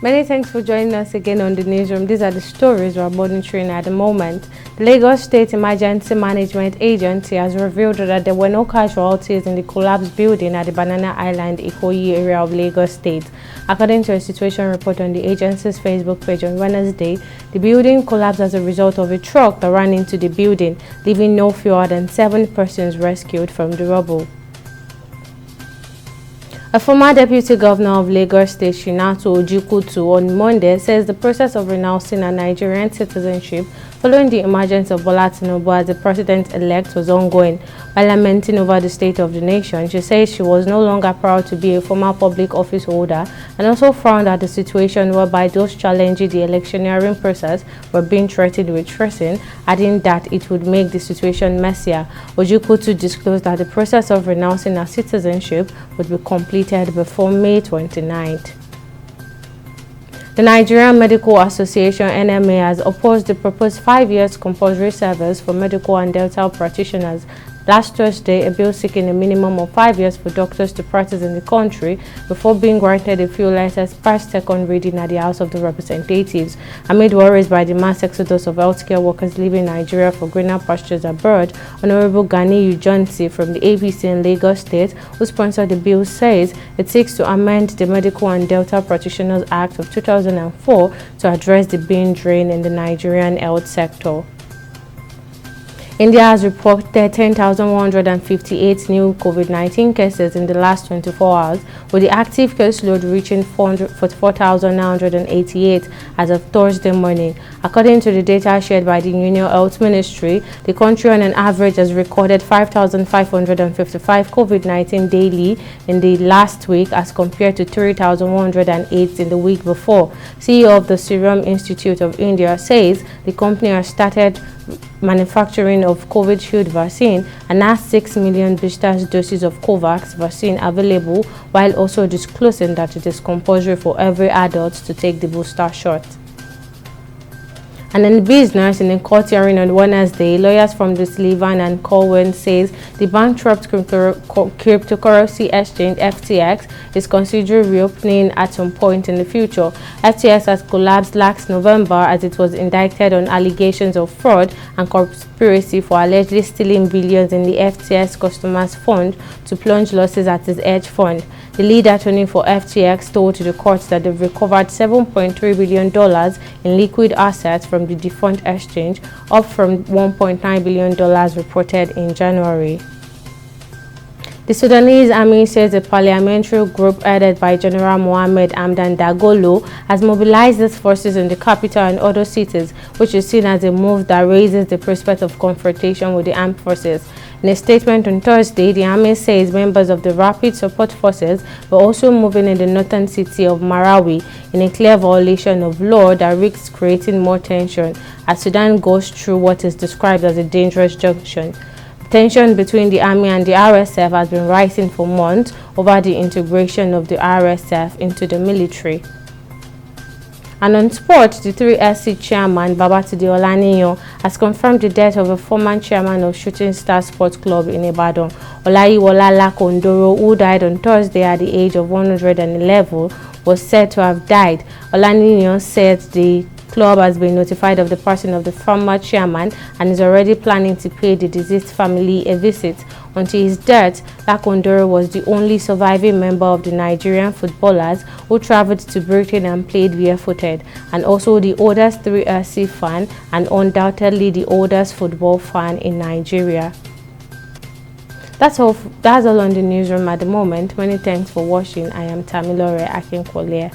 Many thanks for joining us again on the newsroom. These are the stories we're monitoring at the moment. The Lagos State Emergency Management Agency has revealed that there were no casualties in the collapsed building at the Banana Island, Ikoyi area of Lagos State. According to a situation report on the agency's Facebook page on Wednesday, the building collapsed as a result of a truck that ran into the building, leaving no fewer than 7 persons rescued from the rubble. A former deputy governor of Lagos State, Shinato Ojikutu, on Monday says the process of renouncing her Nigerian citizenship following the emergence of Bola Tinubu as the president-elect was ongoing. While lamenting over the state of the nation, she says she was no longer proud to be a former public office holder and also frowned at the situation whereby those challenging the electioneering process were being threatened with treason, adding that it would make the situation messier. Ojikutu disclosed that the process of renouncing her citizenship would be completed before May 29th. The Nigerian Medical Association (NMA) has opposed the proposed 5 years compulsory service for medical and dental practitioners. Last Thursday, a bill seeking a minimum of 5 years for doctors to practice in the country before being granted a few licenses passed second reading at the House of the Representatives. Amid worries by the mass exodus of healthcare workers leaving Nigeria for greener pastures abroad, Honorable Gani Ujonsi from the APC in Lagos State, who sponsored the bill, says it seeks to amend the Medical and Dental Practitioners Act of 2004 to address the brain drain in the Nigerian health sector. India has reported 10,158 new COVID-19 cases in the last 24 hours, with the active case load reaching 44,988 as of Thursday morning. According to the data shared by the Union Health Ministry, the country on an average has recorded 5,555 COVID-19 daily in the last week as compared to 3,108 in the week before. CEO of the Serum Institute of India says the company has started manufacturing of COVID Shield vaccine and has 6 million booster doses of COVAX vaccine available, while also disclosing that it is compulsory for every adult to take the booster shot. And in business, in a court hearing on Wednesday, lawyers from the Sullivan and Colwyn says the bankrupt cryptocurrency exchange FTX is considering reopening at some point in the future. FTX has collapsed last November as it was indicted on allegations of fraud and conspiracy for allegedly stealing billions in the FTX customers' fund to plunge losses at its hedge fund. The lead attorney for FTX told the court that they've recovered $7.3 billion in liquid assets from the defunct exchange, up from $1.9 billion reported in January. The Sudanese army says a parliamentary group headed by General Mohammed Hamdan Dagalo has mobilized its forces in the capital and other cities, which is seen as a move that raises the prospect of confrontation with the armed forces. In a statement on Thursday, the army says members of the Rapid Support Forces were also moving in the northern city of Marawi in a clear violation of law that risks creating more tension as Sudan goes through what is described as a dangerous junction. Tension between the army and the RSF has been rising for months over the integration of the RSF into the military. And on sport, the 3SC chairman, Babatunde Olaniyan, has confirmed the death of a former chairman of Shooting Star Sports Club in Ibadan, Olayiwola Lakondoro, who died on Thursday at the age of 111, was said to have died. Olaniyan said the club has been notified of the passing of the former chairman and is already planning to pay the deceased family a visit. Until his death, Lakondoro was the only surviving member of the Nigerian footballers who traveled to Britain and played barefooted, and also the oldest 3SC fan and undoubtedly the oldest football fan in Nigeria. That's all on the newsroom at the moment. Many thanks for watching. I am Tamilore Akinkwole.